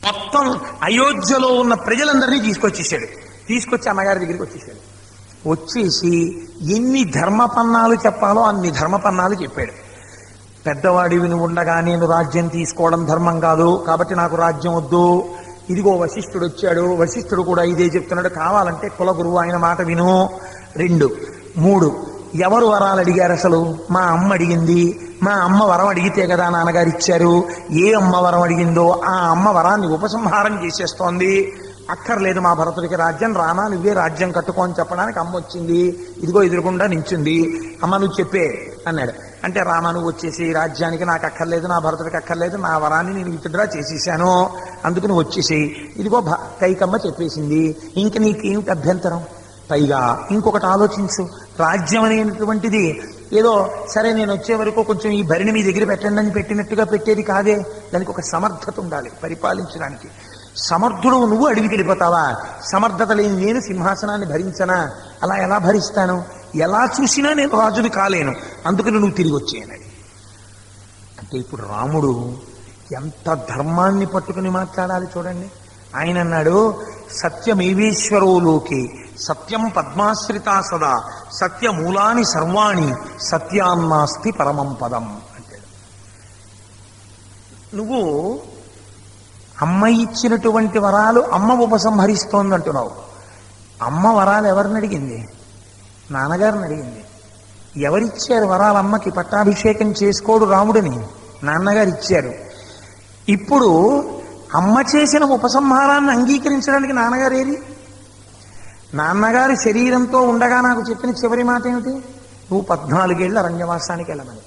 మొత్తం అయోధ్యలో ఉన్న ప్రజలందరినీ తీసుకొచ్చి అన్నగారి దగ్గరికి వచ్చేసాడు. వచ్చేసి ఎన్ని ధర్మపన్నాలు చెప్పాలో అన్ని ధర్మపన్నాలు చెప్పాడు. పెద్దవాడివి నువ్వు ఉండగా నేను రాజ్యం తీసుకోవడం ధర్మం కాదు, కాబట్టి నాకు రాజ్యం వద్దు. ఇదిగో వశిష్ఠుడు వచ్చాడు, వశిష్ఠుడు కూడా ఇదే చెప్తున్నాడు, కావాలంటే కులగురువు ఆయన మాట విను. 2, 3 ఎవరు వరాలు అడిగారు అసలు? మా అమ్మ అడిగింది. మా అమ్మ వరం అడిగితే కదా నాన్నగారు ఇచ్చారు. ఏ అమ్మ వరం అడిగిందో ఆ అమ్మ వరాన్ని ఉపసంహారం చేసేస్తోంది. అక్కర్లేదు మా భరతుడికి రాజ్యం, రానా నువ్వే రాజ్యం కట్టుకో అని చెప్పడానికి అమ్మ వచ్చింది. ఇదిగో ఎదురుగుండా నించుంది. అమ్మ నువ్వు చెప్పే అన్నాడు. అంటే రామ నువ్వు వచ్చేసి రాజ్యానికి నాకు అక్కర్లేదు, నా భరతుడికి అక్కర్లేదు, నా వరాన్ని నేను విత్డ్రా చేసేసాను, అందుకు నువ్వు వచ్చేసేయి. ఇదిగో కైకమ్మ చెప్పేసింది, ఇంక నీకేమిటి అభ్యంతరం? పైగా ఇంకొకటి ఆలోచించు, రాజ్యం అనేటువంటిది ఏదో సరే నేను వచ్చే వరకు కొంచెం ఈ భరిని మీ దగ్గర పెట్టండి అని పెట్టినట్టుగా పెట్టేది కాదే. దానికి ఒక సమర్థత ఉండాలి పరిపాలించడానికి. సమర్థుడు నువ్వు అడిగికి వెళ్ళిపోతావా? సమర్థత లేని నేను సింహాసనాన్ని భరించనా? అలా ఎలా భరిస్తాను? ఎలా చూసినా నేను రాజుని కాలేను, అందుకని నువ్వు తిరిగి వచ్చేయనడి. అంటే ఇప్పుడు రాముడు ఎంత ధర్మాన్ని పట్టుకుని మాట్లాడాలి చూడండి. ఆయన అన్నాడు, సత్యమేవేశ్వరో లోకే సత్యం పద్మాశ్రితా సదా సత్యమూలాని సర్వాణి సత్యాన్నాస్తి పరమం పదం అంటాడు. నువ్వు అమ్మ ఇచ్చినటువంటి వరాలు అమ్మ ఉపసంహరిస్తోంది అంటున్నావు. అమ్మ వరాలు ఎవరిని అడిగింది? నాన్నగారిని అడిగింది. ఎవరిచ్చారు వరాలు అమ్మకి? పట్టాభిషేకం చేసుకోడు రాముడిని నాన్నగారు ఇచ్చారు. ఇప్పుడు అమ్మ చేసిన ఉపసంహారాన్ని అంగీకరించడానికి నాన్నగారు ఏది? నాన్నగారి శరీరంతో ఉండగా నాకు చెప్పిన చివరి మాట ఏమిటి? నువ్వు 14 ఏళ్ళు అరణ్యవాసానికి వెళ్ళమని.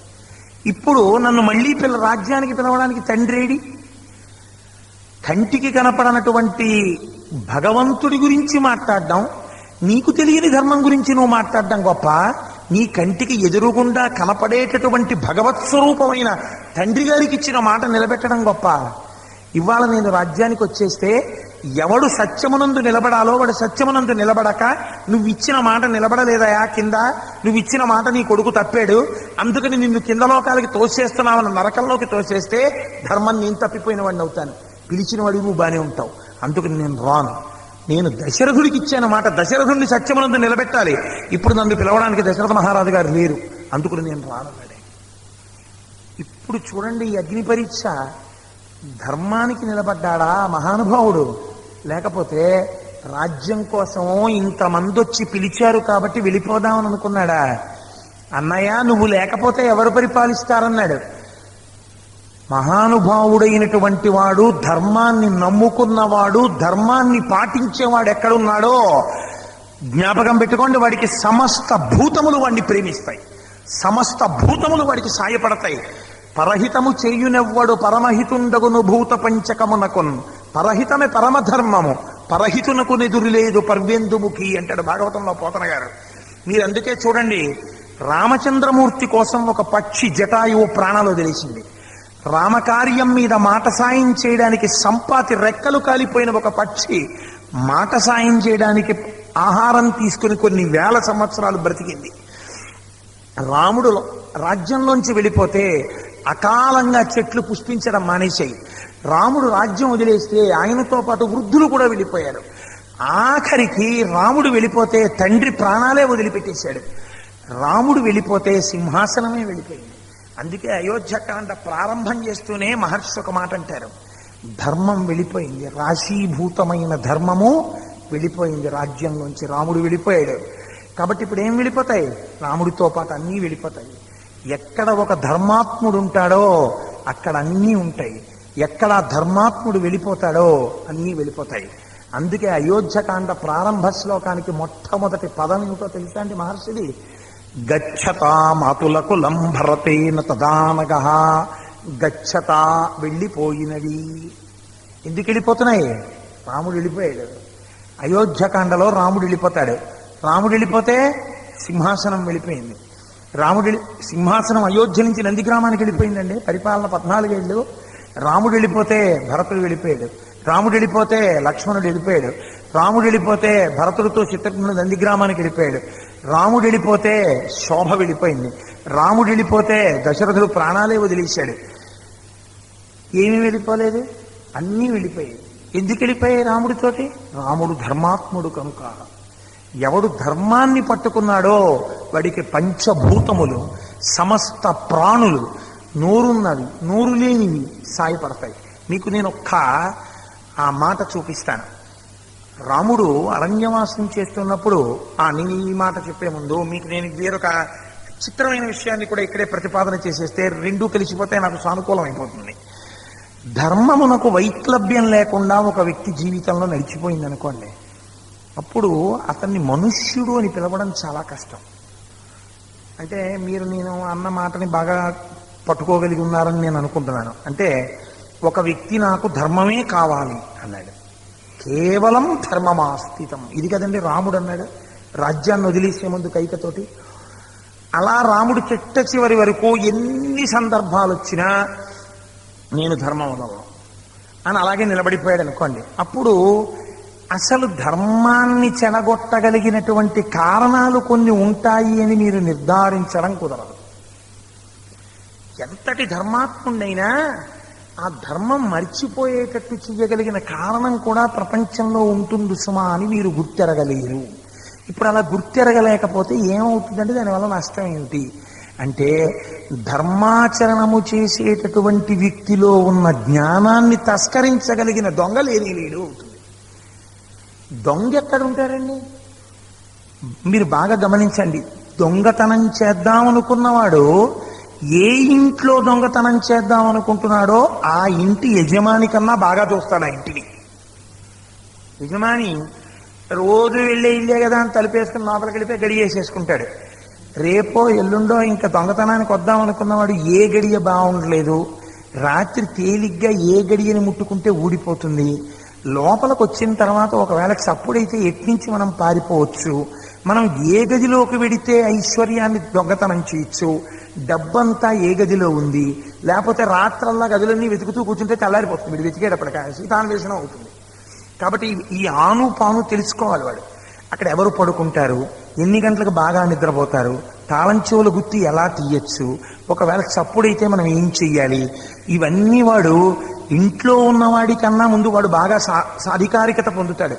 ఇప్పుడు నన్ను మళ్ళీ రాజ్యానికి పిలవడానికి తండ్రేడి? కంటికి కనపడనటువంటి భగవంతుడి గురించి మాట్లాడడం, నీకు తెలియని ధర్మం గురించి నువ్వు మాట్లాడడం గొప్ప. నీ కంటికి ఎదురుగుండా కనపడేటటువంటి భగవత్ స్వరూపమైన తండ్రి గారికి ఇచ్చిన మాట నిలబెట్టడం గొప్ప. ఇవాళ నేను రాజ్యానికి వచ్చేస్తే ఎవడు సత్యమునందు నిలబడాలో వాడు సత్యమునందు నిలబడక, నువ్వు ఇచ్చిన మాట నిలబడలేదయా కింద, నువ్వు ఇచ్చిన మాట నీ కొడుకు తప్పాడు, అందుకని నిన్ను కింద లోకాలకి తోసేస్తున్నావన్న నరకంలోకి తోసేస్తే ధర్మం నేను తప్పిపోయిన వాడిని అవుతాను. పిలిచిన వాడివి నువ్వు బానే ఉంటావు, అందుకని నేను రాను. నేను దశరథుడికి ఇచ్చాను మాట, దశరథుడిని సత్యమునందు నిలబెట్టాలి. ఇప్పుడు నన్ను పిలవడానికి దశరథ మహారాజు గారు లేరు, అందుకని నేను రానన్నాడే. ఇప్పుడు చూడండి ఈ అగ్ని పరీక్ష. ధర్మానికి నిలబడ్డాడా మహానుభావుడు? లేకపోతే రాజ్యం కోసం ఇంతమంది వచ్చి పిలిచారు కాబట్టి వెళ్ళిపోదామని అనుకున్నాడా? అన్నయ్య నువ్వు లేకపోతే ఎవరు పరిపాలిస్తారన్నాడు. మహానుభావుడైనటువంటి వాడు, ధర్మాన్ని నమ్ముకున్నవాడు, ధర్మాన్ని పాటించేవాడు ఎక్కడున్నాడో జ్ఞాపకం పెట్టుకోండి, వాడికి సమస్త భూతములు వాడిని ప్రేమిస్తాయి, సమస్త భూతములు వాడికి సాయపడతాయి. పరహితము చేయునెవ్వడు పరమహితుండగును భూత పంచకమునకున్, పరహితమే పరమధర్మము, పరహితునకు నెదురులేదు పర్వేందుముఖి అంటాడు భాగవతంలో పోతన గారు. మీరు అందుకే చూడండి, రామచంద్రమూర్తి కోసం ఒక పక్షి జటాయువు ప్రాణాలు తెలిసింది. రామకార్యం మీద మాట సాయం చేయడానికి సంపాతి రెక్కలు కాలిపోయిన ఒక పక్షి మాట సాయం చేయడానికి ఆహారం తీసుకుని కొన్ని వేల సంవత్సరాలు బ్రతికింది. రాముడు రాజ్యంలోంచి వెళ్ళిపోతే అకాలంగా చెట్లు పుష్పించడం మానేశాయి. రాముడు రాజ్యం వదిలేస్తే ఆయనతో పాటు వృద్ధులు కూడా వెళ్ళిపోయారు. ఆఖరికి రాముడు వెళ్ళిపోతే తండ్రి ప్రాణాలే వదిలిపెట్టేశాడు. రాముడు వెళ్ళిపోతే సింహాసనమే వెళ్ళిపోయింది. అందుకే అయోధ్యకాండ ప్రారంభం చేస్తూనే మహర్షి ఒక మాట అంటారు, ధర్మం వెళ్ళిపోయింది, రాశీభూతమైన ధర్మము వెళ్ళిపోయింది రాజ్యంలోంచి. రాముడు వెళ్ళిపోయాడు కాబట్టి ఇప్పుడు ఏం వెళ్ళిపోతాయి? రాముడితో పాటు అన్నీ వెళ్ళిపోతాయి. ఎక్కడ ఒక ధర్మాత్ముడు ఉంటాడో అక్కడ అన్నీ ఉంటాయి, ఎక్కడ ధర్మాత్ముడు వెళ్ళిపోతాడో అన్నీ వెళ్ళిపోతాయి. అందుకే అయోధ్యకాండ ప్రారంభ శ్లోకానికి మొట్టమొదటి పదం ఏమిటో తెలుసా అండి మహర్షిది? గచ్చతా మాతులకు లంభరతేన తదానగ. గచ్చతా వెళ్ళిపోయినవి. ఎందుకు వెళ్ళిపోతున్నాయి? రాముడు వెళ్ళిపోయాడు. అయోధ్యకాండలో రాముడు వెళ్ళిపోతాడు. రాముడు వెళ్ళిపోతే సింహాసనం వెళ్ళిపోయింది. సింహాసనం అయోధ్య నుంచి నందిగ్రామానికి వెళ్ళిపోయిందండి. పరిపాలన 14 ఏళ్ళు. రాముడు వెళ్ళిపోతే భరతుడు వెళ్ళిపోయాడు. రాముడు వెళ్ళిపోతే లక్ష్మణుడు వెళ్ళిపోయాడు. రాముడు వెళ్ళిపోతే భరతుడితో చిత్రజ్ఞుడు నందిగ్రామానికి వెళ్ళిపోయాడు. రాముడు వెళ్ళిపోతే శోభ వెళ్ళిపోయింది. రాముడు వెళ్ళిపోతే దశరథుడు ప్రాణాలే వదిలేశాడు. ఏమీ వెళ్ళిపోలేదు, అన్నీ వెళ్ళిపోయాయి. ఎందుకు వెళ్ళిపోయాయి రాముడితోటి? రాముడు ధర్మాత్ముడు కనుక. ఎవడు ధర్మాన్ని పట్టుకున్నాడో వాడికి పంచభూతములు, సమస్త ప్రాణులు, నోరున్నవి నోరు లేనివి సాయపడతాయి. మీకు నేను ఆ మాట చూపిస్తాను. రాముడు అరణ్యవాసం చేస్తున్నప్పుడు, నేను ఈ మాట చెప్పే ముందు మీకు నేను వేరొక చిత్రమైన విషయాన్ని కూడా ఇక్కడే ప్రతిపాదన చేసేస్తే రెండూ కలిసిపోతే నాకు సానుకూలం అయిపోతుంది. ధర్మమునకు వైక్లభ్యం లేకుండా ఒక వ్యక్తి జీవితంలో నడిచిపోయింది అనుకోండి, అప్పుడు అతన్ని మనుష్యుడు అని పిలవడం చాలా కష్టం. అంటే మీరు నేను అన్న మాటని బాగా పట్టుకోగలిగి ఉన్నారని నేను అనుకుంటున్నాను. అంటే ఒక వ్యక్తి నాకు ధర్మమే కావాలి అన్నాడు, కేవలం ధర్మమాస్థితం. ఇది కదండి రాముడు అన్నాడు రాజ్యాన్ని వదిలేసే ముందు కైకతోటి. అలా రాముడు చిట్ట చివరి వరకు ఎన్ని సందర్భాలు వచ్చినా నేను ధర్మం వదలను అని అలాగే నిలబడిపోయాడు అనుకోండి. అప్పుడు అసలు ధర్మాన్ని చెడగొట్టగలిగినటువంటి కారణాలు కొన్ని ఉంటాయి అని మీరు నిర్ధారించడం కుదరదు. ఎంతటి ధర్మాత్ముడైనా ఆ ధర్మం మర్చిపోయేటట్టు చేయగలిగిన కారణం కూడా ప్రపంచంలో ఉంటుంది సుమా అని మీరు గుర్తెరగలేరు. ఇప్పుడు అలా గుర్తెరగలేకపోతే ఏమవుతుందంటే దానివల్ల నష్టం ఏమిటి అంటే, ధర్మాచరణము చేసేటటువంటి వ్యక్తిలో ఉన్న జ్ఞానాన్ని తస్కరించగలిగిన దొంగ లేడు అవుతుంది. దొంగ ఎక్కడ ఉంటారండి? మీరు బాగా గమనించండి. దొంగతనం చేద్దామనుకున్నవాడు ఏ ఇంట్లో దొంగతనం చేద్దాం అనుకుంటున్నాడో ఆ ఇంటి యజమాని కన్నా బాగా చూస్తాడు ఆ ఇంటిని. యజమాని రోజు వెళ్ళే ఇల్లే కదా అని తలుపేసుకుని లోపలికి వెళ్ళిపోయి గడి వేసేసుకుంటాడు. రేపో ఎల్లుండో ఇంకా దొంగతనానికి వద్దాం అనుకున్నవాడు ఏ గడియ బాగుండలేదు, రాత్రి తేలిగ్గా ఏ గడియని ముట్టుకుంటే ఊడిపోతుంది, లోపలికి వచ్చిన తర్వాత ఒకవేళ చప్పుడైతే ఎట్నుంచి మనం పారిపోవచ్చు, మనం ఏ గదిలోకి వెడితే ఐశ్వర్యాన్ని దొంగతనం చేయొచ్చు, డబ్బంతా ఏ గదిలో ఉంది, లేకపోతే రాత్రల్లా గదులన్నీ వెతుకుతూ కూర్చుంటే తెల్లారిపోతుంది. వీడు వెతికేటప్పటిక సీతాన్వేషణం అవుతుంది. కాబట్టి ఈ ఆను పాను తెలుసుకోవాలి వాడు. అక్కడ ఎవరు పడుకుంటారు, ఎన్ని గంటలకు బాగా నిద్రపోతారు, తాళం చెవుల గుత్తి ఎలా తీయచ్చు, ఒకవేళ చప్పుడైతే మనం ఏం చెయ్యాలి, ఇవన్నీ వాడు ఇంట్లో ఉన్నవాడి కన్నా ముందు వాడు బాగా సాధికారికత పొందుతాడు.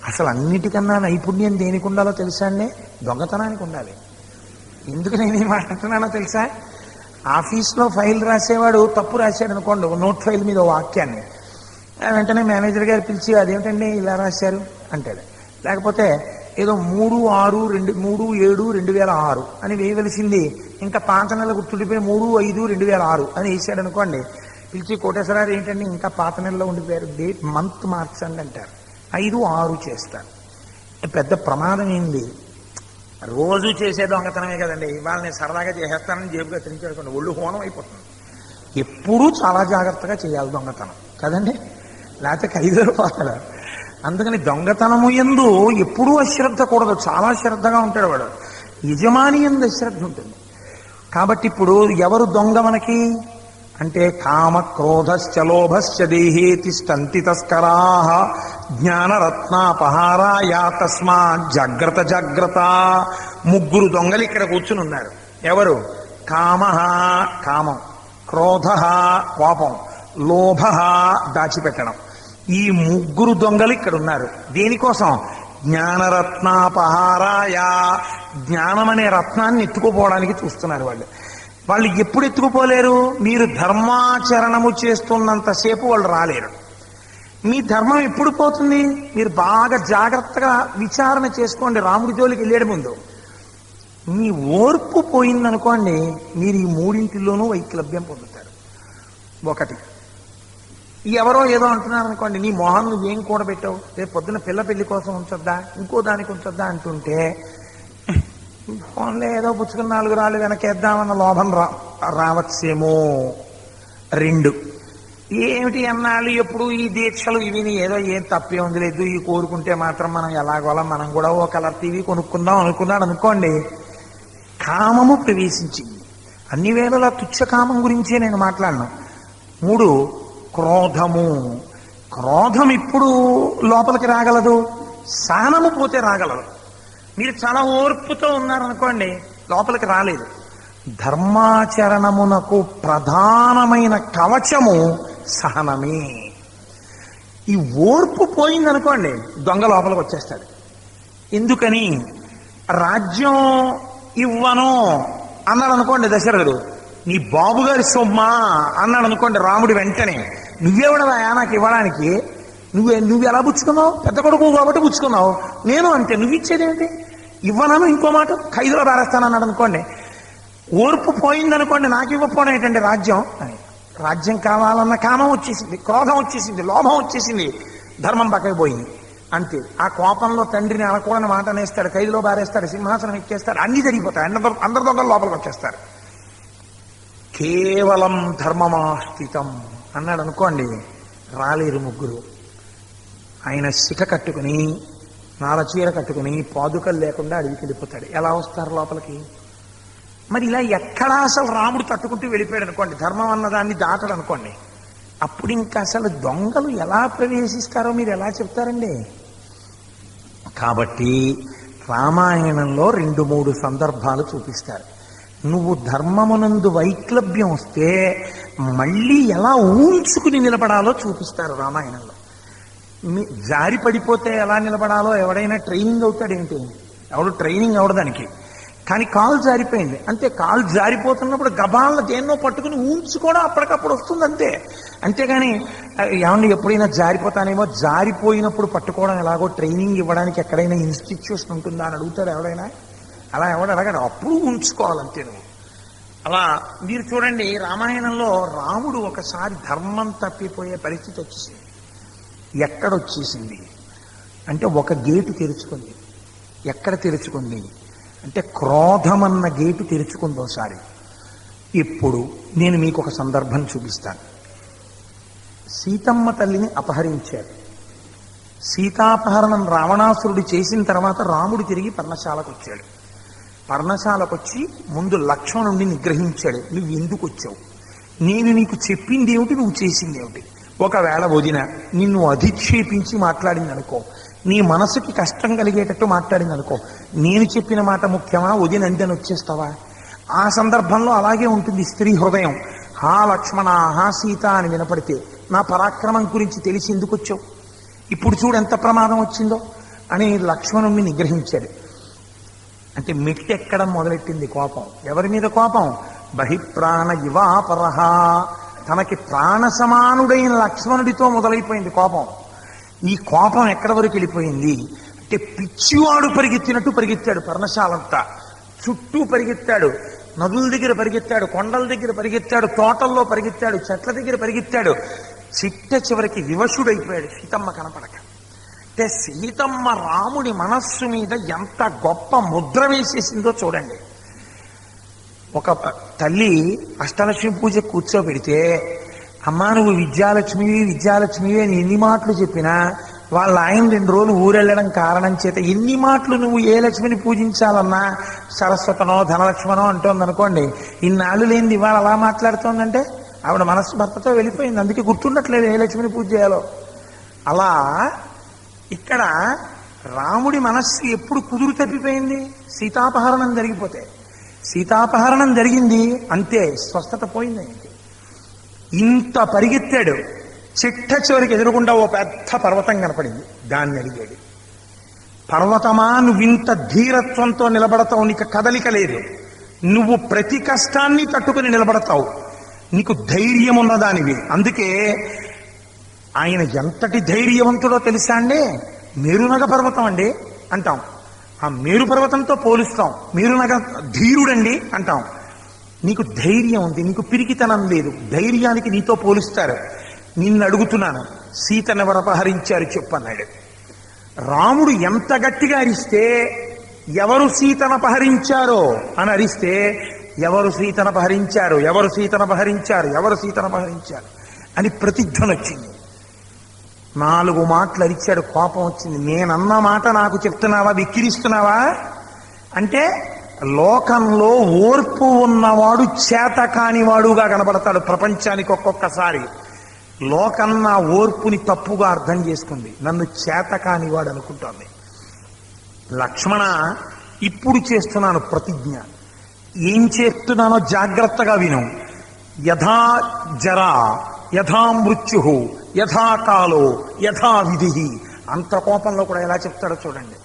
అసలు అన్నిటికన్నా నైపుణ్యం దేనికి ఉండాలో తెలుసా అండి? దొంగతనానికి ఉండాలి. ఎందుకు నేనేం మాట్లాడుతున్నానో తెలుసా? ఆఫీస్లో ఫైల్ రాసేవాడు తప్పు రాశాడు అనుకోండి, నోట్ ఫైల్ మీద వాక్యాన్ని, వెంటనే మేనేజర్ గారు పిలిచి అదేమిటండి ఇలా రాశారు అంటాడు. లేకపోతే ఏదో 3/7/2006 అని వేయవలసింది ఇంకా పాత నెల గుర్తుండిపోయి 3/5/2006 అని వేసాడు అనుకోండి. పిలిచి కోటేశ్వరారు ఏంటండి ఇంకా పాత నెలలో ఉండిపోయారు, డేట్ మంత్ మార్చండి అంటారు. 5/6 చేస్తారు. పెద్ద ప్రమాదం ఏంది? రోజు చేసే దొంగతనమే కదండి, వాళ్ళని సరదాగా చేసేస్తానని జేబుగా తిరిగి ఒళ్ళు హోనం అయిపోతుంది. ఎప్పుడూ చాలా జాగ్రత్తగా చేయాలి దొంగతనం కదండి, లేకపోతే ఖైదులు పోతాడు. అందుకని దొంగతనము యందు ఎప్పుడూ అశ్రద్ధ కూడదు, చాలా శ్రద్ధగా ఉంటాడు వాడు. యజమాని యందు అశ్రద్ధ ఉంటుంది. కాబట్టి ఇప్పుడు ఎవరు దొంగ మనకి అంటే, కామ క్రోధశ్చ లోభశ్చ దేహే తిష్టంతి తస్కరాః జ్ఞానరత్నాపహారాయ తస్మాత్ జాగ్రత్త జాగ్రత్త. ముగ్గురు దొంగలు ఇక్కడ కూర్చుని ఉన్నారు. ఎవరు? కామః కామం, క్రోధః కోపం, లోభః దాచిపెట్టడం. ఈ ముగ్గురు దొంగలు ఇక్కడ ఉన్నారు. దేనికోసం? జ్ఞానరత్నాపహారాయ, జ్ఞానం అనే రత్నాన్ని ఎత్తుకుపోవడానికి చూస్తున్నారు వాళ్ళు. వాళ్ళు ఎప్పుడు ఎత్తుకుపోలేరు? మీరు ధర్మాచరణము చేస్తున్నంతసేపు వాళ్ళు రాలేరు. మీ ధర్మం ఎప్పుడు పోతుంది? మీరు బాగా జాగ్రత్తగా విచారణ చేసుకోండి. రాముడి జోలికి వెళ్ళేడు ముందు మీ ఓర్పు పోయిందనుకోండి, మీరు ఈ మూడింటిలోనూ వైక్లభ్యం పొందుతారు. ఒకటి, ఎవరో ఏదో అంటున్నారు అనుకోండి, నీ మొహం నువ్వేం కూడబెట్టావు, రేపు పొద్దున పిల్ల పెళ్లి కోసం ఉంచొద్దా, ఇంకో దానికి ఉంచొద్దా అంటుంటే, ఫోన్లో ఏదో పుచ్చుకుని 4 రాళ్ళు వెనకేద్దామన్న లోభం రావచ్చేమో. 2, ఏమిటి అన్నాళ్ళు ఎప్పుడు ఈ దీక్షలు ఇవిని ఏదో ఏం తప్పే ఉంది లేదు, ఈ కోరుకుంటే మాత్రం మనం ఎలాగోలా మనం కూడా ఓ కలర్ టీవీ కొనుక్కుందాం అనుకున్నాడు అనుకోండి, కామము ప్రవేశించింది. అన్ని వేళలా తుచ్చ కామం గురించే నేను మాట్లాడను. 3, క్రోధము. క్రోధం ఇప్పుడు లోపలికి రాగలదు, సహనము పోతే రాగలదు. మీరు చాలా ఓర్పుతో ఉన్నారనుకోండి, లోపలికి రాలేదు. ధర్మాచరణమునకు ప్రధానమైన కవచము సహనమే. ఈ ఓర్పు పోయిందనుకోండి, దొంగ లోపలికి వచ్చేస్తాడు. ఎందుకని? రాజ్యం ఇవ్వను అన్నాడు అనుకోండి దశరథుడు, నీ బాబుగారి సొమ్మా అన్నాడు అనుకోండి రాముడు, వెంటనే నువ్వెవడవా నాకు ఇవ్వడానికి, నువ్వు ఎలా పుచ్చుకున్నావు, పెద్ద కొడుకు కాబట్టి పుచ్చుకున్నావు, నేను అంతే, నువ్వు ఇచ్చేదేంటి, ఇవ్వనను ఇంకో మాట ఖైదులో బారేస్తానన్నాడు అనుకోండి. ఓర్పు పోయిందనుకోండి, నాకు ఇవ్వకపోవడం ఏంటంటే రాజ్యం అని. రాజ్యం కావాలన్న కామం వచ్చేసింది, క్రోధం వచ్చేసింది, లోభం వచ్చేసింది, ధర్మం పక్కకి పోయింది అంతే. ఆ కోపంలో తండ్రిని అనకూడని మాట అనేస్తాడు, ఖైదులో బారేస్తాడు, సింహాసనం ఎక్కేస్తాడు, అన్ని జరిగిపోతాయి, అందరి దొంగలు లోపలికి వచ్చేస్తారు. కేవలం ధర్మమాస్థితం అన్నాడు అనుకోండి, రాలేరు ముగ్గురు. ఆయన శిఖ కట్టుకుని నారచీర కట్టుకుని పాదుకలు లేకుండా అడవికి వెళ్ళిపోతాడు. ఎలా వస్తారు లోపలికి? మరి ఇలా ఎక్కడా అసలు రాముడు తట్టుకుంటూ వెళ్ళిపోయాడు అనుకోండి, ధర్మం అన్నదాన్ని దాటడు అనుకోండి, అప్పుడు ఇంకా అసలు దొంగలు ఎలా ప్రవేశిస్తారో మీరు ఎలా చెప్తారండి? కాబట్టి రామాయణంలో 2-3 సందర్భాలు చూపిస్తారు. నువ్వు ధర్మమునందు వైక్లభ్యం వస్తే మళ్ళీ ఎలా ఊంచుకుని నిలబడాలో చూపిస్తారు రామాయణంలో. జారి పడిపోతే ఎలా నిలబడాలో ఎవడైనా ట్రైనింగ్ అవుతాడేంటి? ఎవడు ట్రైనింగ్ అవడదానికి. కానీ కాలు జారిపోయింది అంతే, కాలు జారిపోతున్నప్పుడు గబాలను దేన్నో పట్టుకుని ఊంచుకోవడం అప్పటికప్పుడు వస్తుంది అంతే. అంతేగాని ఏమన్నా ఎప్పుడైనా జారిపోతానేమో, జారిపోయినప్పుడు పట్టుకోవడం ఎలాగో ట్రైనింగ్ ఇవ్వడానికి ఎక్కడైనా ఇన్స్టిట్యూషన్ ఉంటుందా అని అడుగుతాడు ఎవడైనా? అలా ఎవడు అడగడు, అప్పుడు ఉంచుకోవాలంతే నువ్వు. అలా మీరు చూడండి, రామాయణంలో రాముడు ఒకసారి ధర్మం తప్పిపోయే పరిస్థితి వచ్చేసింది. ఎక్కడొచ్చేసింది అంటే ఒక గేటు తెరుచుకుంది. ఎక్కడ తెరుచుకుంది అంటే క్రోధమన్న గేటు తెరుచుకుంది ఒకసారి. ఇప్పుడు నేను మీకు ఒక సందర్భం చూపిస్తాను. సీతమ్మ తల్లిని అపహరించారు. సీతాపహరణం రావణాసురుడు చేసిన తర్వాత రాముడు తిరిగి పర్ణశాలకు వచ్చాడు. పర్ణశాలకు వచ్చి ముందు లక్ష్మణుడిని నిగ్రహించాడు. నువ్వు ఎందుకు వచ్చావు, నేను నీకు చెప్పింది ఏమిటి, నువ్వు చేసింది ఏమిటి? ఒకవేళ వదిన నిన్ను అధిక్షేపించి మాట్లాడింది అనుకో, నీ మనసుకి కష్టం కలిగేటట్టు మాట్లాడింది అనుకో, నేను చెప్పిన మాట ముఖ్యమా, వదిన అందని వచ్చేస్తావా? ఆ సందర్భంలో అలాగే ఉంటుంది స్త్రీ హృదయం. హా లక్ష్మణ, హా సీత అని వినపడితే నా పరాక్రమం గురించి తెలిసి ఎందుకు వచ్చావు, ఇప్పుడు చూడు ఎంత ప్రమాదం వచ్చిందో అని లక్ష్మణుణ్ణి నిగ్రహించాడు. అంటే మెట్టెక్కడం మొదలెట్టింది కోపం. ఎవరి మీద కోపం? బహిప్రాణ ఇవాపరహ, తనకి ప్రాణ సమానుడైన లక్ష్మణుడితో మొదలైపోయింది కోపం. ఈ కోపం ఎక్కడి వరకు వెళ్ళిపోయింది అంటే పిచ్చివాడు పరిగెత్తినట్టు పరిగెత్తాడు. పర్ణశాలంతా చుట్టూ పరిగెత్తాడు, నదుల దగ్గర పరిగెత్తాడు, కొండల దగ్గర పరిగెత్తాడు, తోటల్లో పరిగెత్తాడు, చెట్ల దగ్గర పరిగెత్తాడు. చివరికి వివశుడైపోయాడు సీతమ్మ కనపడక. అంటే సీతమ్మ రాముడి మనస్సు మీద ఎంత గొప్ప ముద్ర వేసేసిందో చూడండి. ఒక తల్లి అష్టలక్ష్మి పూజ కూర్చోబెడితే, అమ్మా నువ్వు విద్యాలక్ష్మివి అని ఎన్ని మాటలు చెప్పినా వాళ్ళ ఆయన 2 రోజులు ఊరెళ్ళడం కారణం చేత ఎన్ని మాటలు నువ్వు ఏ లక్ష్మిని పూజించాలన్నా సరస్వతనో ధనలక్ష్మనో అంటోంది అనుకోండి, ఇన్నాళ్ళు లేనిది ఇవాళ అలా మాట్లాడుతోందంటే ఆవిడ మనస్సు భర్తతో వెళ్ళిపోయింది. అందుకే గుర్తుండట్లేదు ఏ లక్ష్మిని పూజ చేయాలో. అలా ఇక్కడ రాముడి మనస్సు ఎప్పుడు కుదురు తప్పిపోయింది? సీతాపహరణం జరిగిపోతే. సీతాపహరణం జరిగింది అంతే, స్వస్థత పోయింది. ఇంత పరిగెత్తాడు, చివరికి ఎదురుకుండా ఓ పెద్ద పర్వతం కనపడింది. దాన్ని అడిగాడు, పర్వతమా నువ్వింత ధీరత్వంతో నిలబడతావు, నీకు కదలిక లేదు, నువ్వు ప్రతి కష్టాన్ని తట్టుకుని నిలబడతావు, నీకు ధైర్యం ఉన్నదానివి. అందుకే ఆయన ఎంతటి ధైర్యవంతుడో తెలుసా అండి? మేరునగ పర్వతం అండి అంటాం, ఆ మేరు పర్వతంతో పోలుస్తాం. మేరునగ ధీరుడండి అంటాం. నీకు ధైర్యం ఉంది, నీకు పిరికితనం లేదు, ధైర్యానికి నీతో పోలుస్తారు. నిన్ను అడుగుతున్నాను, సీతను ఎవరు అపహరించారు చెప్పన్నాడు. రాముడు ఎంత గట్టిగా అరిస్తే, ఎవరు సీతను అపహరించారో అని అరిస్తే, ఎవరు సీతను అపహరించారు, ఎవరు సీతను అపహరించారు, ఎవరు సీతను అపహరించారు అని ప్రతిధ్వని వచ్చింది. 4 మాటలు అరిచాడు, కోపం వచ్చింది. నేనన్న మాట నాకు చెప్తున్నావా, విక్కిరిస్తున్నావా అంటే లోకంలో ఓర్పు ఉన్నవాడు చేత కానివాడుగా కనబడతాడు ప్రపంచానికి. ఒక్కొక్కసారి లోకం నా ఓర్పుని తప్పుగా అర్థం చేసుకుంది, నన్ను చేత కానివాడు అనుకుంటోంది. లక్ష్మణ, ఇప్పుడు చేస్తున్నాను ప్రతిజ్ఞ, ఏం చేస్తున్నానో జాగ్రత్తగా విను. యథా జరా యథా మృత్యు యథాకాలో యథావిధి. అంత కోపంలో కూడా ఎలా చెప్తాడో చూడండి.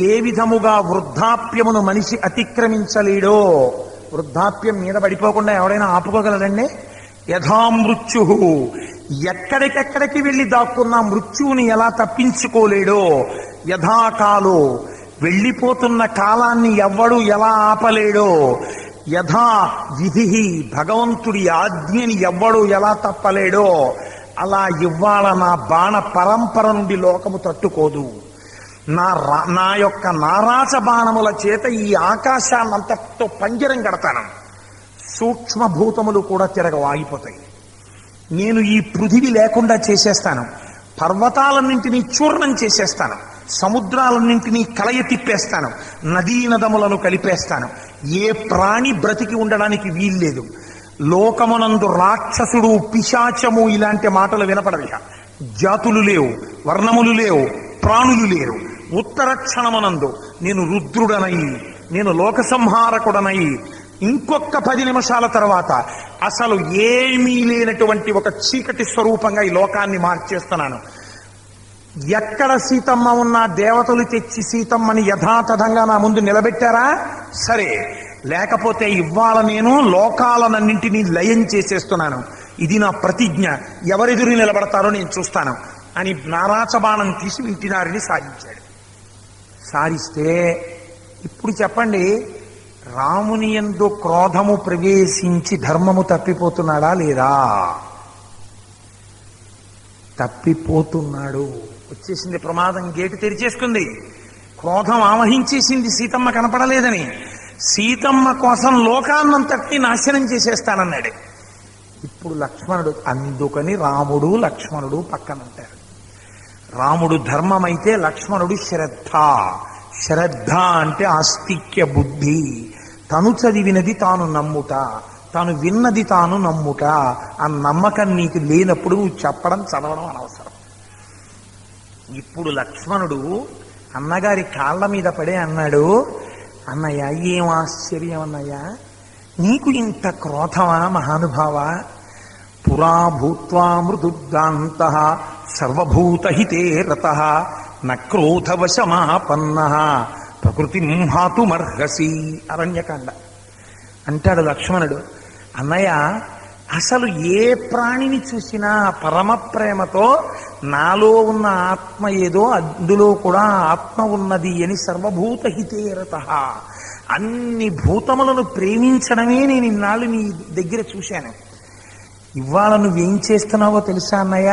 ఏ విధముగా వృద్ధాప్యమును మనిషి అతిక్రమించలేడో, వృద్ధాప్యం మీద పడిపోకుండా ఎవడైనా ఆపుకోగలడండి? యథామృత్యు, ఎక్కడికెక్కడికి వెళ్ళి దాక్కున్న మృత్యువుని ఎలా తప్పించుకోలేడో, యథాకాలో, వెళ్ళిపోతున్న కాలాన్ని ఎవ్వడు ఎలా ఆపలేడో, యథా విధి, భగవంతుడి ఆజ్ఞని ఎవ్వడు ఎలా తప్పలేడో, అలా ఇవ్వాల నా బాణ పరంపర నుండి లోకము తట్టుకోదు. నా యొక్క నారాచ బాణముల చేత ఈ ఆకాశాన్నంతటితో పంజరం కడతాను. సూక్ష్మభూతములు కూడా తిరగవు, ఆగిపోతాయి. నేను ఈ పృథివి లేకుండా చేసేస్తాను. పర్వతాలన్నింటినీ చూర్ణం చేసేస్తాను. సముద్రాలన్నింటినీ కలయ తిప్పేస్తాను. నదీ నదములను కలిపేస్తాను. ఏ ప్రాణి బ్రతికి ఉండడానికి వీల్లేదు. లోకమునందు రాక్షసుడు, పిశాచము ఇలాంటి మాటలు వినపడవి. జాతులు లేవు, వర్ణములు లేవు, ప్రాణులు లేరు. ఉత్తర క్షణమునందు నేను రుద్రుడనై, నేను లోక సంహారకుడనై, ఇంకొక 10 నిమిషాల తర్వాత అసలు ఏమీ లేనటువంటి ఒక చీకటి స్వరూపంగా ఈ లోకాన్ని మార్చేస్తున్నాను. ఎక్కడ సీతమ్మ ఉన్నా దేవతలు తెచ్చి సీతమ్మని యథాతథంగా నా ముందు నిలబెట్టారా సరే, లేకపోతే ఇవాళ నేను లోకాలనన్నింటినీ లయం చేసేస్తున్నాను. ఇది నా ప్రతిజ్ఞ. ఎవరెదురు నిలబడతారో నేను చూస్తాను అని నారాచబాణం తీసి వింటినారిని సాధించాడు. సారిస్తే ఇప్పుడు చెప్పండి, రాముని యందు క్రోధము ప్రవేశించి ధర్మము తప్పిపోతున్నాడా లేదా? తప్పిపోతున్నాడు. వచ్చేసింది ప్రమాదం, గేటు తెరిచేసుకుంది. క్రోధం ఆవహించేసింది సీతమ్మ కనపడలేదని. సీతమ్మ కోసం లోకాన్నంతటినీ నాశనం చేసేస్తానన్నాడు. ఇప్పుడు లక్ష్మణుడు, అందుకని రాముడు లక్ష్మణుడు పక్కనుంటారు. రాముడు ధర్మమైతే లక్ష్మణుడు శ్రద్ధ. శ్రద్ధ అంటే ఆస్తిక్య బుద్ధి. తను చదివినది తాను నమ్ముట, తాను విన్నది తాను నమ్ముట. ఆ నమ్మకం నీకు లేనప్పుడు నువ్వు చెప్పడం చదవడం అనవసరం. ఇప్పుడు లక్ష్మణుడు అన్నగారి కాళ్ళ మీద పడే అన్నాడు, అన్నయ్య ఏం ఆశ్చర్యం అన్నయ్య, నీకు ఇంత క్రోధమా మహానుభావ? పురా భూత్వా మృదుద్దాంత సర్వభూతహితే రతః న క్రోధవశమాపన్నః ప్రకృతిం హాతుమర్హసి. అరణ్యకాండ. అంటాడు లక్ష్మణుడు, అన్నయ్య అసలు ఏ ప్రాణిని చూసినా పరమ ప్రేమతో నాలో ఉన్న ఆత్మ ఏదో అందులో కూడా ఆత్మ ఉన్నది అని సర్వభూతహితే రతః, అన్ని భూతములను ప్రేమించడమే నేను ఇన్నాళ్ళు నీ దగ్గర చూశాను. ఇవాళ నువ్వేం చేస్తున్నావో తెలుసా అన్నయ్య?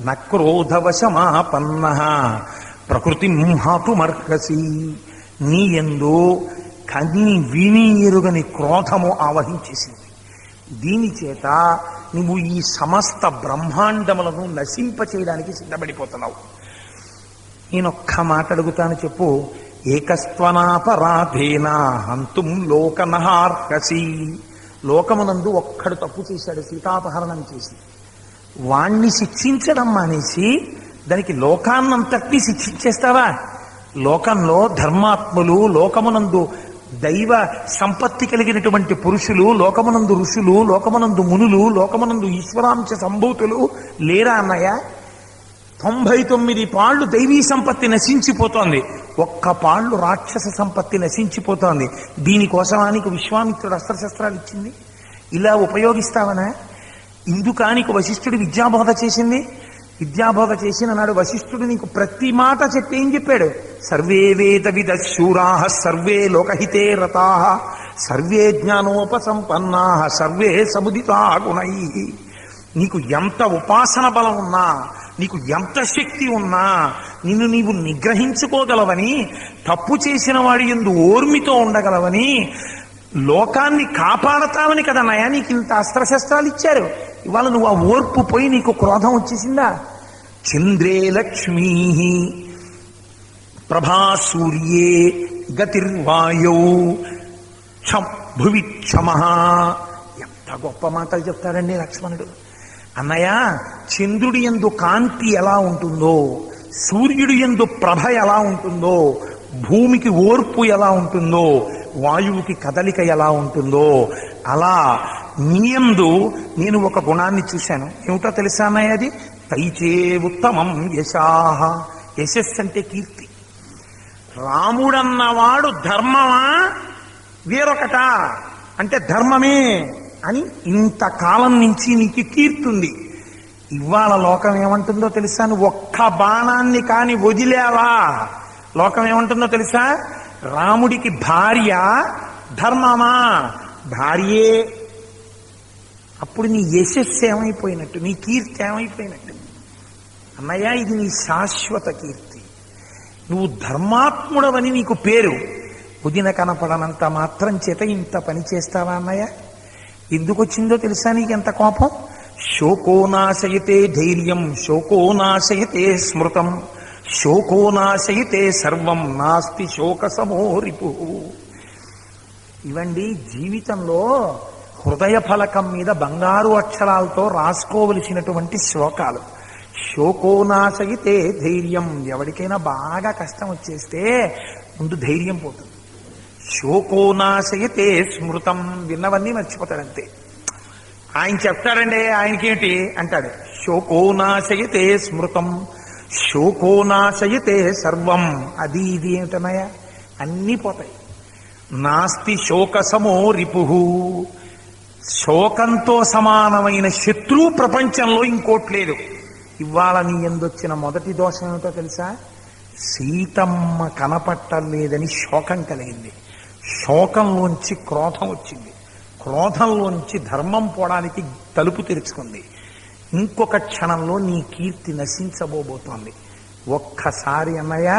నక్రోధవశమాపన్నః ప్రకృతిం హాతుమర్హసి. నీ యందు కని విని ఎరుగని క్రోధము ఆవహించేసింది. దీని చేత నువ్వు ఈ సమస్త బ్రహ్మాండములను నశింపచేయడానికి సిద్ధపడిపోతున్నావు. నేనొక్క మాట అడుగుతాను, చెప్పు. ఏకస్త్వనాపరాధేన హంతుం లోకనహార్హసి. లోకమునందు ఒక్కడు తప్పు చేశాడు, సీతాపహరణం చేసి. వాణ్ణి శిక్షించడం మానేసి దానికి లోకాన్నంతటినీ శిక్షించేస్తావా? లోకంలో ధర్మాత్ములు, లోకమునందు దైవ సంపత్తి కలిగినటువంటి పురుషులు, లోకమునందు ఋషులు, లోకమునందు మునులు, లోకమునందు ఈశ్వరాంశ సంభూతులు లేరా అన్నయ్య? 99 పాళ్ళు దైవీ సంపత్తి నశించిపోతోంది, ఒక్క పాళ్ళు రాక్షస సంపత్తి నశించిపోతోంది. దీనికోసమా నీకు విశ్వామిత్రుడు అస్త్రశస్త్రాలు ఇచ్చింది? ఇలా ఉపయోగిస్తావనా? ఇందుకా నీకు వశిష్ఠుడు విద్యాబోధ చేసింది? విద్యాబోధ చేసిన నాడు వశిష్ఠుడు నీకు ప్రతి మాట చెప్పి ఏం చెప్పాడు? సర్వే వేద విదశూరాః సర్వే లోకహితే రతాః సర్వే జ్ఞానోపసంపన్నాః సర్వే సముదితా గుణైః. నీకు ఎంత ఉపాసన బలం ఉన్నా, నీకు ఎంత శక్తి ఉన్నా, నిన్ను నీవు నిగ్రహించుకోగలవని, తప్పు చేసిన వాడి యందు ఓర్మితో ఉండగలవని, లోకాన్ని కాపాడతావని కదా నయా నీకు ఇంత అస్త్రశస్త్రాలు ఇచ్చారు. ఇవాళ నువ్వు ఆ ఓర్పు పోయి నీకు క్రోధం వచ్చేసిందా? చంద్రే లక్ష్మీ ప్రభా సూర్యే గతిర్వాయౌ భువి క్షమ. ఎంత గొప్ప మాటలు చెప్తాడండి లక్ష్మణుడు. అన్నయ్య, చంద్రుడి యందు కాంతి ఎలా ఉంటుందో, సూర్యుడి యందు ప్రభ ఎలా ఉంటుందో, భూమికి ఓర్పు ఎలా ఉంటుందో, వాయువుకి కదలిక ఎలా ఉంటుందో, అలా నీయందు నేను ఒక గుణాన్ని చూశాను. ఏమిటో తెలుసా అన్నయ్య? అది తైచే ఉత్తమం యశాహ. యశస్సు అంటే కీర్తి. రాముడన్నవాడు ధర్మమా వేరొకట అంటే ధర్మమే అని ఇంతకాలం నుంచి నీకు కీర్తుంది. ఇవాళ లోకం ఏమంటుందో తెలుసా? నువ్వు ఒక్క బాణాన్ని కాని వదిలేవా, లోకం ఏమంటుందో తెలుసా? రాముడికి భార్య ధర్మమా? భార్యే. అప్పుడు నీ యశస్సు ఏమైపోయినట్టు, నీ కీర్తి ఏమైపోయినట్టు? అన్నయ్య, ఇది నీ శాశ్వత కీర్తి. నువ్వు ధర్మాత్ముడవని నీకు పేరు. ఉదిన కనపడనంత మాత్రం చేత ఇంత పని చేస్తావా అన్నయ్య? ఎందుకు వచ్చిందో తెలుసా నీకు ఎంత కోపం? శోకోనాశయతే ధైర్యం, శోకోనాశయతే స్మృతం, శోకోనాశయతే సర్వం, నాస్తి శోక సమోరిపు. ఇవండి జీవితంలో హృదయ ఫలకం మీద బంగారు అక్షరాలతో రాసుకోవలసినటువంటి శ్లోకాలు. శోకోనాశయితే ధైర్యం. ఎవరికైనా బాగా కష్టం వచ్చేస్తే ముందు ధైర్యం పోతుంది. శోకోనాశయితే స్మృతం. విన్నవన్నీ మర్చిపోతాడంతే. ఆయన చెప్తాడండి, ఆయనకేంటి అంటాడు. శోకోనాశయితే స్మృతం, శోకోనాశయితే సర్వం. అది ఇది ఏమిటన్నాయా? అన్నీ పోతాయి. నాస్తి శోక సమో రిపుః. శోకంతో సమానమైన శత్రువు ప్రపంచంలో ఇంకోట్లేదు. ఇవాళ నీ ఎందొచ్చిన మొదటి దోషం ఏమిటో తెలుసా? సీతమ్మ కనపట్టలేదని శోకం కలిగింది. శోకంలోంచి క్రోధం వచ్చింది. క్రోధంలోంచి ధర్మం పోవడానికి తలుపు తెరుచుకుంది. ఇంకొక క్షణంలో నీ కీర్తి నశించబోతోంది. ఒక్కసారి అన్నయ్య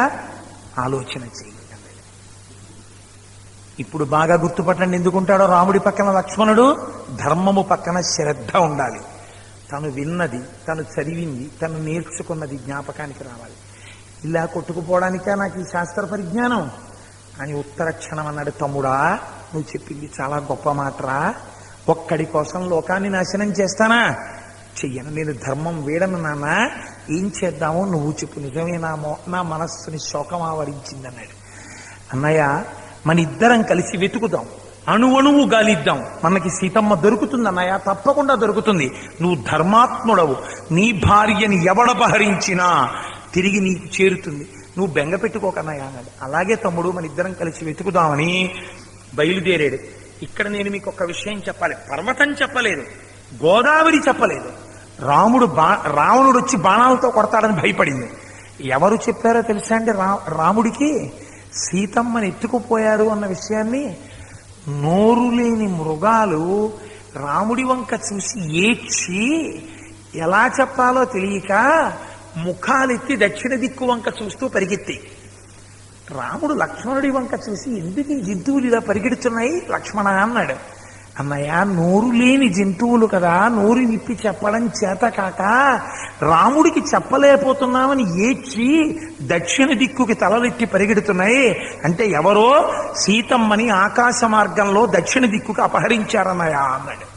ఆలోచన చెయ్యి. ఇప్పుడు బాగా గుర్తుపట్టండి ఎందుకుంటాడో రాముడి పక్కన లక్ష్మణుడు. ధర్మము పక్కన శ్రద్ధ ఉండాలి. తను విన్నది, తను చదివింది, తను నేర్చుకున్నది జ్ఞాపకానికి రావాలి. ఇలా కొట్టుకుపోవడానికా నాకు ఈ శాస్త్ర పరిజ్ఞానం అని ఉత్తర క్షణం అన్నాడు. తమ్ముడా, నువ్వు చెప్పింది చాలా గొప్ప మాటరా. ఒక్కడి కోసం లోకాన్ని నాశనం చేస్తానా? చెయ్యను. నేను ధర్మం వీడను నాన్న. ఏం చేద్దామో నువ్వు చెప్పు. నిజమే, నా మనస్సుని శోకం ఆవరించిందన్నాడు. అన్నయ్య, మన ఇద్దరం కలిసి వెతుకుదాం, అణువణువు గాలిద్దాం. మనకి సీతమ్మ దొరుకుతుంది అన్నయ్య, తప్పకుండా దొరుకుతుంది. నువ్వు ధర్మాత్ముడవు. నీ భార్యని ఎవడపహరించినా తిరిగి నీకు చేరుతుంది. నువ్వు బెంగ పెట్టుకోకన్నయ్య అన్నాడు. అలాగే తమ్ముడు, మన ఇద్దరం కలిసి వెతుకుదామని బయలుదేరాడు. ఇక్కడ నేను మీకు ఒక విషయం చెప్పాలి. పర్వతం చెప్పలేదు, గోదావరి చెప్పలేదు. రావణుడు వచ్చి బాణాలతో కొడతాడని భయపడింది. ఎవరు చెప్పారో తెలుసా అండి? రాముడికి సీతమ్మని ఎత్తుకుపోయారు అన్న విషయాన్ని నోరు లేని మృగాలు రాముడి వంక చూసి ఏడ్చి ఎలా చెప్పాలో తెలియక ముఖాలెత్తి దక్షిణ దిక్కు వంక చూస్తూ పరిగెత్తి. రాముడు లక్ష్మణుడి వంక చూసి ఎందుకు ఈ జంతువులు ఇలా పరిగెడుతున్నాయి లక్ష్మణ అన్నాడు. అన్నయ్య, నోరు లేని జంతువులు కదా, నోరు విప్పి చెప్పడం చేత కాక రాముడికి చెప్పలేకపోతున్నామని ఏడ్చి దక్షిణ దిక్కుకి తలలెత్తి పరిగెడుతున్నాయి. అంటే ఎవరో సీతమ్మని ఆకాశ మార్గంలో దక్షిణ దిక్కుకి అపహరించారన్నయ్య అన్నాడు.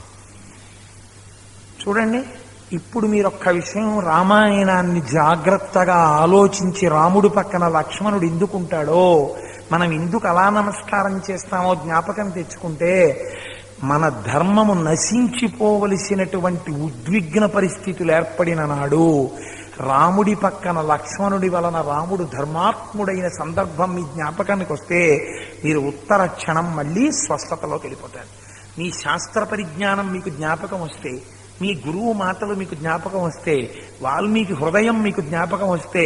చూడండి, ఇప్పుడు మీరొక్క విషయం రామాయణాన్ని జాగ్రత్తగా ఆలోచించి రాముడి పక్కన లక్ష్మణుడు ఎందుకుంటాడో, మనం ఎందుకు అలా నమస్కారం చేస్తామో జ్ఞాపకం తెచ్చుకుంటే, మన ధర్మము నశించిపోవలసినటువంటి ఉద్విగ్న పరిస్థితులు ఏర్పడిన నాడు రాముడి పక్కన లక్ష్మణుడి వలన రాముడు ధర్మాత్ముడైన సందర్భం మీ జ్ఞాపకానికి వస్తే మీరు ఉత్తర క్షణం మళ్ళీ స్వస్థతలోకి వెళ్ళిపోతారు. మీ శాస్త్ర పరిజ్ఞానం మీకు జ్ఞాపకం వస్తే, మీ గురువు మాటలు మీకు జ్ఞాపకం వస్తే, వాల్మీకి హృదయం మీకు జ్ఞాపకం వస్తే,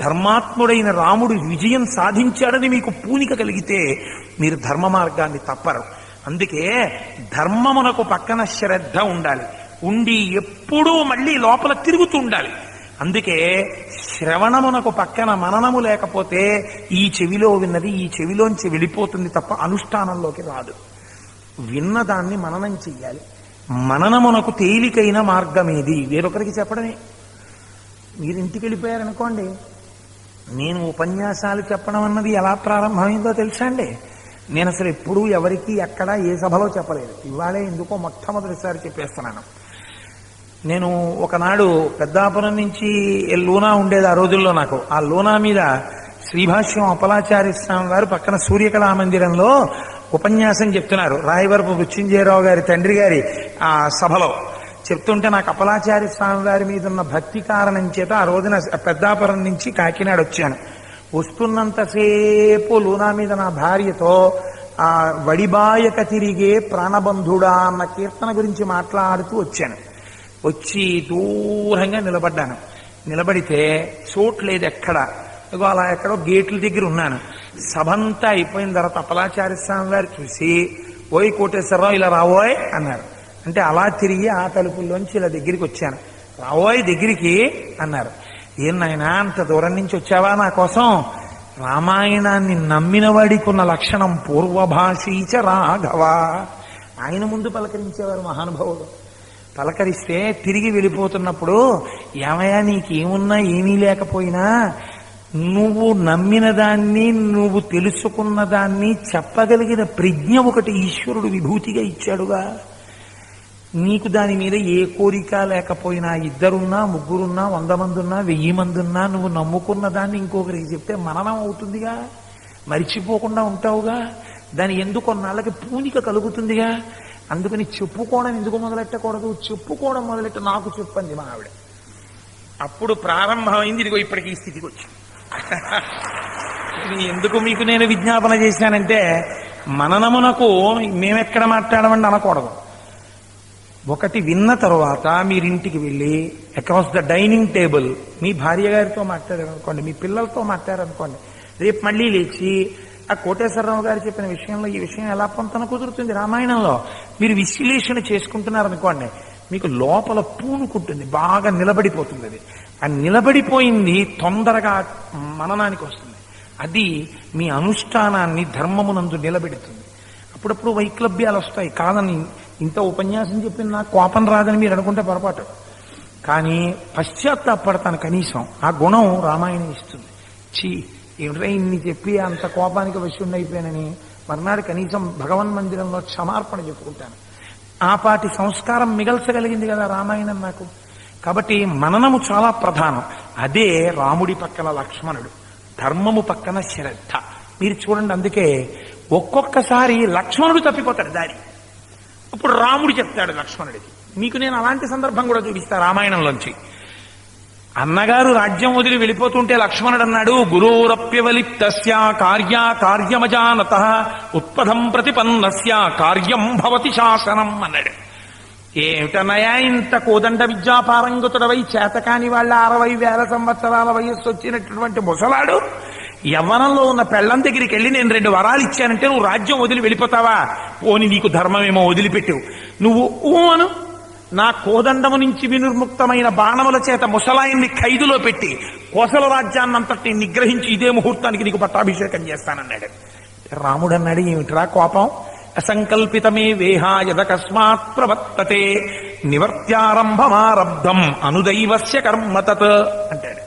ధర్మాత్ముడైన రాముడు విజయం సాధించాడని మీకు పూనిక కలిగితే మీరు ధర్మ మార్గాన్ని తప్పరు. అందుకే ధర్మమునకు పక్కన శ్రద్ధ ఉండాలి. ఉండి ఎప్పుడూ మళ్ళీ లోపల తిరుగుతూ ఉండాలి. అందుకే శ్రవణమునకు పక్కన మననము లేకపోతే ఈ చెవిలో విన్నది ఈ చెవిలోంచి వెళ్ళిపోతుంది తప్ప అనుష్ఠానంలోకి రాదు. విన్నదాన్ని మననం చెయ్యాలి. మననమునకు తేలికైన మార్గం ఏది? వేరొకరికి చెప్పడమే. మీరు ఇంటికి వెళ్ళిపోయారనుకోండి, నేను ఉపన్యాసాలు చెప్పడం అన్నది ఎలా ప్రారంభమైందో తెలుసా అండి? నేను అసలు ఎప్పుడూ ఎవరికి ఎక్కడ ఏ సభలో చెప్పలేదు. ఇవాళే ఎందుకో మొట్టమొదటిసారి చెప్పేస్తున్నాను. నేను ఒకనాడు పెద్దాపురం నుంచి లూనా ఉండేది ఆ రోజుల్లో. నాకు ఆ లూనా మీద శ్రీభాష్యం అప్పలాచార్య స్వామి వారు పక్కన సూర్యకళా మందిరంలో ఉపన్యాసం చెప్తున్నారు. రాయవరపు మృత్యుంజయరావు గారి తండ్రి గారి ఆ సభలో చెప్తుంటే నాకు అప్పలాచార్య స్వామి వారి మీద ఉన్న భక్తి కారణం చేత ఆ రోజున పెద్దాపురం నుంచి కాకినాడ వచ్చాను. వస్తున్నంతసేపు లూనా మీద నా భార్యతో ఆ వడిబాయక తిరిగే ప్రాణబంధుడా అన్న కీర్తన గురించి మాట్లాడుతూ వచ్చాను. వచ్చి దూరంగా నిలబడ్డాను. నిలబడితే చోట్లేదు ఎక్కడ. ఇగో అలా ఎక్కడో గేట్ల దగ్గర ఉన్నాను. సభంతా అయిపోయిన తర్వాత అప్పలాచార్య స్వామి వారు చూసి, ఓయ్ కోటేశ్వరరావు ఇలా రావోయ్ అన్నారు. అంటే అలా తిరిగి ఆ తలుపుల్లోంచి ఇలా దగ్గరికి వచ్చాను. రావోయ్ దగ్గరికి అన్నారు. ఏం నాయనా అంత దూరం నుంచి వచ్చావా నా కోసం? రామాయణాన్ని నమ్మిన వాడికి ఉన్న లక్షణం పూర్వభాషీచ రాఘవ. ఆయన ముందు పలకరించేవారు మహానుభావుడు. పలకరిస్తే తిరిగి వెళ్ళిపోతున్నప్పుడు, ఏమయ్యా నీకేమున్నా ఏమీ లేకపోయినా నువ్వు నమ్మిన దాన్ని, నువ్వు తెలుసుకున్న దాన్ని చెప్పగలిగిన ప్రజ్ఞ ఒకటి ఈశ్వరుడు విభూతిగా ఇచ్చాడుగా. నీకు దాని మీద ఏ కోరిక లేకపోయినా, 2 ఉన్నా 3 ఉన్నా 100 మంది ఉన్నా 1000 మంది ఉన్నా, నువ్వు నమ్ముకున్న దాన్ని ఇంకొకరికి చెప్తే మననం అవుతుందిగా, మరిచిపోకుండా ఉంటావుగా, దాని ఎందుకు కొన్నాళ్ళకి పూనిక కలుగుతుందిగా. అందుకని చెప్పుకోవడం ఎందుకు మొదలెట్టకూడదు? చెప్పుకోవడం మొదలెట్ట నాకు చెప్పండి మా ఆవిడ. అప్పుడు ప్రారంభమైంది. ఇదిగో ఇప్పటికి ఈ స్థితికి వచ్చి ఎందుకు మీకు నేను విజ్ఞాపన చేశానంటే, మననమునకు మేమెక్కడ మాట్లాడమండి అనకూడదు. ఒకటి విన్న తర్వాత మీరింటికి వెళ్ళి అక్రాస్ ద డైనింగ్ టేబుల్ మీ భార్య గారితో మాట్లాడారనుకోండి, మీ పిల్లలతో మాట్లాడారనుకోండి, రేపు మళ్ళీ లేచి ఆ కోటేశ్వరరావు గారు చెప్పిన విషయంలో ఈ విషయం ఎలా పొంతన కుదురుతుంది రామాయణంలో మీరు విశ్లేషణ చేసుకుంటున్నారనుకోండి, మీకు లోపల పూనుకుంటుంది, బాగా నిలబడిపోతుంది. అది ఆ నిలబడిపోయింది తొందరగా మననానికి వస్తుంది. అది మీ అనుష్ఠానాన్ని ధర్మమునందు నిలబెడుతుంది. అప్పుడప్పుడు వైక్లభ్యాలు వస్తాయి. కాదని ఇంత ఉపన్యాసం చెప్పిన నాకు కోపం రాదని మీరు అనుకుంటే పొరపాటు. కానీ పశ్చాత్తాపడతాను కనీసం. ఆ గుణం రామాయణం ఇస్తుంది. ఏమిట్రా ఇన్ని చెప్పి అంత కోపానికి వశుణ్ణి అయిపోయానని మర్నాడు కనీసం భగవన్ మందిరంలో క్షమార్పణ చెప్పుకుంటాను. ఆ పాటి సంస్కారం మిగల్చగలిగింది కదా రామాయణం నాకు. కాబట్టి మననము చాలా ప్రధానం. అదే రాముడి పక్కన లక్ష్మణుడు, ధర్మము పక్కన శ్రద్ధ. మీరు చూడండి, అందుకే ఒక్కొక్కసారి లక్ష్మణుడు తప్పిపోతాడు దారి, అప్పుడు రాముడు చెప్తాడు లక్ష్మణుడికి. మీకు నేను అలాంటి సందర్భం కూడా చూపిస్తా రామాయణంలోంచి. అన్నగారు రాజ్యం వదిలి వెళ్ళిపోతుంటే లక్ష్మణుడు అన్నాడు, గురోరప్యవలిప్తస్య కార్యమజానత ఉత్పదం ప్రతిపన్నస్య కార్యం భవతి శాసనం అన్నాడు. ఏమిటన్నయా ఇంత కోదండ విద్యాపారంగతుడవై చేతకాని వాళ్ళ 60,000 సంవత్సరాల వయస్సు వచ్చినటువంటి ముసలాడు యవ్వనంలో ఉన్న పెళ్ళం దగ్గరికి వెళ్ళి నేను 2 వరాలు ఇచ్చానంటే నువ్వు రాజ్యం వదిలి వెళ్ళిపోతావా? పోని నీకు ధర్మమేమో వదిలిపెట్టు, నువ్వు అను, నా కోదండము నుంచి వినిర్ముక్తమైన బాణముల చేత ముసలాయన్ని ఖైదులో పెట్టి కోసల రాజ్యాన్నంతటి నిగ్రహించి ఇదే ముహూర్తానికి నీకు పట్టాభిషేకం చేస్తానన్నాడు. రాముడు అన్నాడు, ఏమిట్రా కోపం? అసంకల్పితమే వేహాయదకస్మాత్ ప్రవర్తతే నివర్త్యారంభమారబ్ధం అనుదైవస్య కర్మతత్ అంటాడు.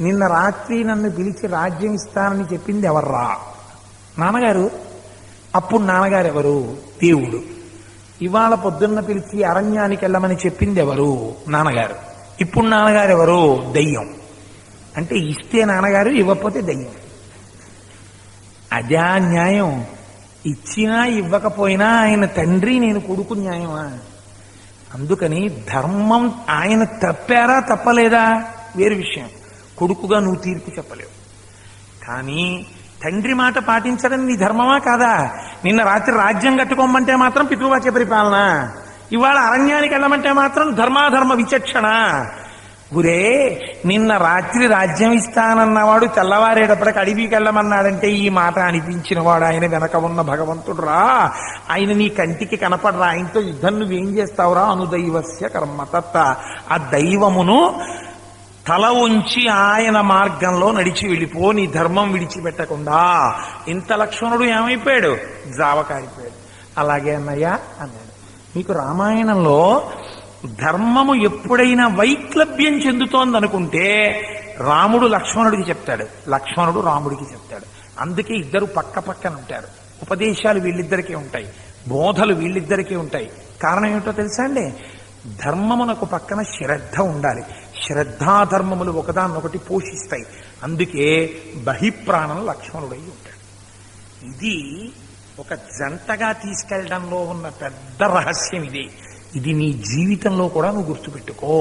నిన్న రాత్రి నన్ను పిలిచి రాజ్యం ఇస్తానని చెప్పింది ఎవర్రా? నాన్నగారు. అప్పుడు నాన్నగారు ఎవరు? దేవుడు. ఇవాళ పొద్దున్న పిలిచి అరణ్యానికి వెళ్ళమని చెప్పింది ఎవరు? నాన్నగారు. ఇప్పుడు నాన్నగారు ఎవరు? దయ్యం. అంటే ఇస్తే నాన్నగారు, ఇవ్వకపోతే దయ్యం. అదే న్యాయం. ఇచ్చినా ఇవ్వకపోయినా ఆయన తండ్రి, నేను కొడుకు న్యాయమా? అందుకని ధర్మం ఆయన తప్పారా తప్పలేదా వేరు విషయం. కొడుకుగా నువ్వు తీర్పు చెప్పలేవు. కానీ తండ్రి మాట పాటించడం నీ ధర్మమా కాదా? నిన్న రాత్రి రాజ్యం కట్టుకోమంటే మాత్రం పితృవాక్య పరిపాలన, ఇవాళ అరణ్యానికి వెళ్ళమంటే మాత్రం ధర్మాధర్మ విచక్షణ. గురే, నిన్న రాత్రి రాజ్యం ఇస్తానన్నవాడు తెల్లవారేటప్పటికి అడవికి వెళ్ళమన్నాడంటే ఈ మాట అనిపించిన వాడు ఆయన వెనక ఉన్న భగవంతుడు రా. ఆయన నీ కంటికి కనపడరా, ఆయనతో యుద్ధం నువ్వేం చేస్తావురా? అనుదైవస్య కర్మతత్త. ఆ దైవమును తల ఉంచి ఆయన మార్గంలో నడిచి వెళ్ళిపో, నీ ధర్మం విడిచిపెట్టకుండా. ఇంత లక్ష్మణుడు ఏమైపోయాడు? జావకారిపోయాడు. అలాగే అన్నయ్య అన్నాడు. మీకు రామాయణంలో ధర్మము ఎప్పుడైనా వైక్లభ్యం చెందుతోందనుకుంటే రాముడు లక్ష్మణుడికి చెప్తాడు, లక్ష్మణుడు రాముడికి చెప్తాడు. అందుకే ఇద్దరు పక్క పక్కన ఉంటారు. ఉపదేశాలు వీళ్ళిద్దరికీ ఉంటాయి, బోధలు వీళ్ళిద్దరికీ ఉంటాయి. కారణం ఏమిటో తెలుసా అండి? ధర్మమునకు పక్కన శ్రద్ధ ఉండాలి. శ్రద్ధాధర్మములు ఒకదాన్నొకటి పోషిస్తాయి. అందుకే బహిప్రాణం లక్ష్మణుడై ఉంటాడు. ఇది ఒక జంటగా తీసుకెళ్లడంలో ఉన్న పెద్ద రహస్యం. ఇది ఇది నీ జీవితంలో కూడా నువ్వు గుర్తుపెట్టుకో.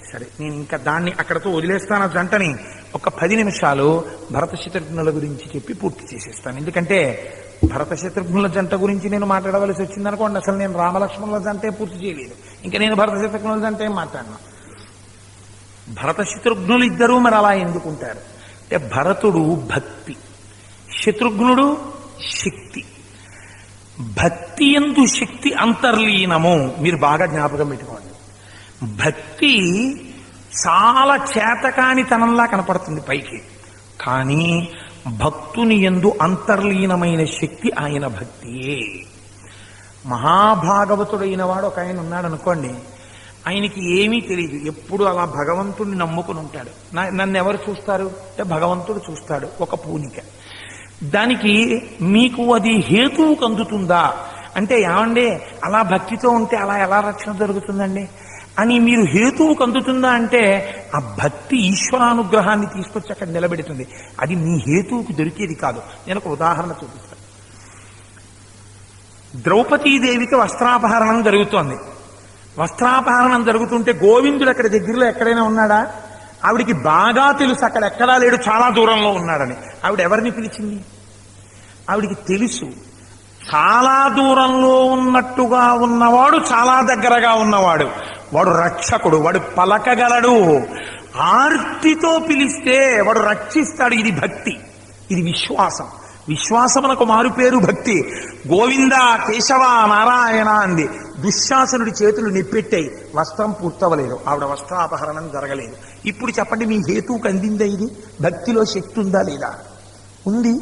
సరే, నేను ఇంకా దాన్ని అక్కడతో వదిలేస్తాను. ఆ జంటని ఒక 10 నిమిషాలు భరత శత్రుఘ్నుల గురించి చెప్పి పూర్తి చేసేస్తాను. ఎందుకంటే భరత శత్రుఘ్నుల జంట గురించి నేను మాట్లాడవలసి వచ్చిందనుకోండి, అసలు నేను రామలక్ష్మణుల జంటే పూర్తి చేయలేదు, ఇంకా నేను భరత శత్రుఘ్నుల జంట ఏం మాట్లాడినా. భరత శత్రుఘ్నులు ఇద్దరూ మరి అలా ఎందుకుంటారు అంటే, భరతుడు భక్తి, శత్రుఘ్నుడు శక్తి. భక్తి యందు శక్తి అంతర్లీనము. మీరు బాగా జ్ఞాపకం పెట్టుకోండి. భక్తి చాలా చేతకానితనంలా కనపడుతుంది పైకి, కానీ భక్తుని యందు అంతర్లీనమైన శక్తి ఆయన భక్తియే. మహాభాగవతుడైన వాడు ఒక ఆయన ఉన్నాడు అనుకోండి, ఆయనకి ఏమీ తెలియదు, ఎప్పుడు అలా భగవంతుడిని నమ్ముకుని ఉంటాడు. నన్ను ఎవరు చూస్తారు అంటే భగవంతుడు చూస్తాడు, ఒక పూనిక. దానికి మీకు అది హేతువుకు అందుతుందా అంటే, ఏమండి అలా భక్తితో ఉంటే అలా ఎలా రక్షణ జరుగుతుందండి అని మీరు హేతువుకు అందుతుందా అంటే, ఆ భక్తి ఈశ్వరానుగ్రహాన్ని తీసుకొచ్చి అక్కడ నిలబెడుతుంది. అది మీ హేతువుకు దొరికేది కాదు. నేను ఒక ఉదాహరణ చూపిస్తాను. ద్రౌపదీదేవికి వస్త్రాపహరణం జరుగుతోంది. వస్త్రాపహరణం జరుగుతుంటే గోవిందుడు అక్కడ దగ్గరలో ఎక్కడైనా ఉన్నాడా? ఆవిడికి బాగా తెలుసు అక్కడ ఎక్కడా లేడు, చాలా దూరంలో ఉన్నాడని. ఆవిడ ఎవరిని పిలిచింది? ఆవిడికి తెలుసు చాలా దూరంలో ఉన్నట్టుగా ఉన్నవాడు చాలా దగ్గరగా ఉన్నవాడు, వాడు రక్షకుడు, వాడు పలకగలడు. ఆర్తితో పిలిస్తే వాడు రక్షిస్తాడు. ఇది భక్తి, ఇది విశ్వాసం. విశ్వాసమునకు మారుపేరు భక్తి. గోవింద కేశవ నారాయణ అంది. దుశ్శాసనుడి చేతులు నిప్పెట్టాయి, వస్త్రం పూర్తవలేదు, ఆవిడ వస్త్రాపహరణం జరగలేదు. ఇప్పుడు చెప్పండి, మీ హేతువుకు అందిందా ఇది? భక్తిలో శక్తి ఉందా లేదా? ఉంది.